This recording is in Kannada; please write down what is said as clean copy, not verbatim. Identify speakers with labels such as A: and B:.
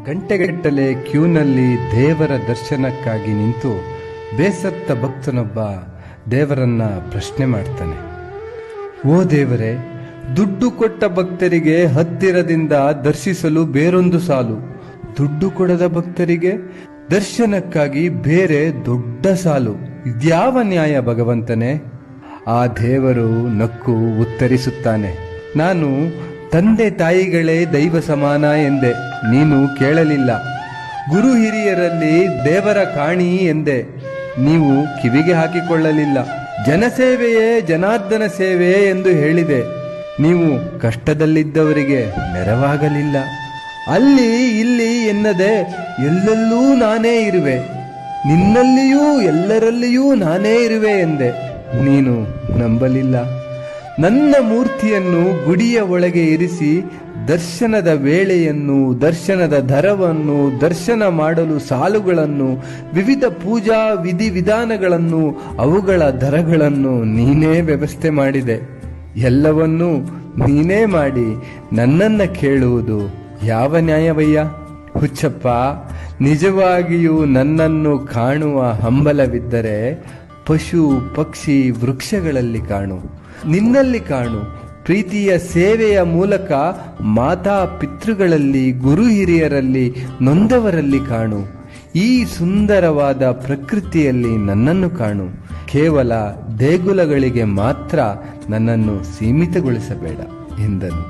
A: ಗಂಟೆಗಟ್ಟಲೆ ಕ್ಯೂನಲ್ಲಿ ದೇವರ ದರ್ಶನಕ್ಕಾಗಿ ನಿಂತು ಬೇಸತ್ತ ಭಕ್ತನೊಬ್ಬ ದೇವರನ್ನ ಪ್ರಶ್ನೆ ಮಾಡ್ತಾನೆ. ಓ ದೇವರೇ, ದುಡ್ಡು ಕೊಟ್ಟ ಭಕ್ತರಿಗೆ ಹತ್ತಿರದಿಂದ ದರ್ಶಿಸಲು ಬೇರೊಂದು ಸಾಲು, ದುಡ್ಡು ಕೊಡದ ಭಕ್ತರಿಗೆ ದರ್ಶನಕ್ಕಾಗಿ ಬೇರೆ ದೊಡ್ಡ ಸಾಲು. ಇದ್ಯಾವ ನ್ಯಾಯ ಭಗವಂತನೇ? ಆ ದೇವರು ನಕ್ಕು ಉತ್ತರಿಸುತ್ತಾನೆ, ನಾನು ತಂದೆ ತಾಯಿಗಳೇ ದೈವ ಸಮಾನ ಎಂದೆ, ನೀನು ಕೇಳಲಿಲ್ಲ. ಗುರು ಹಿರಿಯರಲ್ಲಿ ದೇವರ ಕಾಣಿ ಎಂದೆ, ನೀವು ಕಿವಿಗೆ ಹಾಕಿಕೊಳ್ಳಲಿಲ್ಲ. ಜನಸೇವೆಯೇ ಜನಾರ್ದನ ಸೇವೆ ಎಂದು ಹೇಳಿದೆ, ನೀವು ಕಷ್ಟದಲ್ಲಿದ್ದವರಿಗೆ ನೆರವಾಗಲಿಲ್ಲ. ಅಲ್ಲಿ ಇಲ್ಲಿ ಎನ್ನದೆ ಎಲ್ಲೆಲ್ಲೂ ನಾನೇ ಇರುವೆ, ನಿನ್ನಲ್ಲಿಯೂ ಎಲ್ಲರಲ್ಲಿಯೂ ನಾನೇ ಇರುವೆ ಎಂದೆ, ನೀನು ನಂಬಲಿಲ್ಲ. ನನ್ನ ಮೂರ್ತಿಯನ್ನು ಗುಡಿಯ ಒಳಗೆ ಇರಿಸಿ ದರ್ಶನದ ವೇಳೆಯನ್ನು, ದರ್ಶನದ ದರವನ್ನು, ದರ್ಶನ ಮಾಡಲು ಸಾಲುಗಳನ್ನು, ವಿವಿಧ ಪೂಜಾ ವಿಧಿವಿಧಾನಗಳನ್ನು, ಅವುಗಳ ದರಗಳನ್ನು ನೀನೇ ವ್ಯವಸ್ಥೆ ಮಾಡಿದೆ. ಎಲ್ಲವನ್ನೂ ನೀನೇ ಮಾಡಿ ನನ್ನನ್ನ ಕೇಳುವುದು ಯಾವ ನ್ಯಾಯವಯ್ಯ? ಹುಚ್ಚಪ್ಪ, ನಿಜವಾಗಿಯೂ ನನ್ನನ್ನು ಕಾಣುವ ಹಂಬಲವಿದ್ದರೆ ಪಶು ಪಕ್ಷಿ ವೃಕ್ಷಗಳಲ್ಲಿ ಕಾಣು, ನಿನ್ನಲ್ಲಿ ಕಾಣು. ಪ್ರೀತಿಯ ಸೇವೆಯ ಮೂಲಕ ಮಾತಾ ಪಿತೃಗಳಲ್ಲಿ, ಗುರು ಹಿರಿಯರಲ್ಲಿ, ನೊಂದವರಲ್ಲಿ ಕಾಣು. ಈ ಸುಂದರವಾದ ಪ್ರಕೃತಿಯಲ್ಲಿ ನನ್ನನ್ನು ಕಾಣು. ಕೇವಲ ದೇಗುಲಗಳಿಗೆ ಮಾತ್ರ ನನ್ನನ್ನು ಸೀಮಿತಗೊಳಿಸಬೇಡ ಎಂದನು.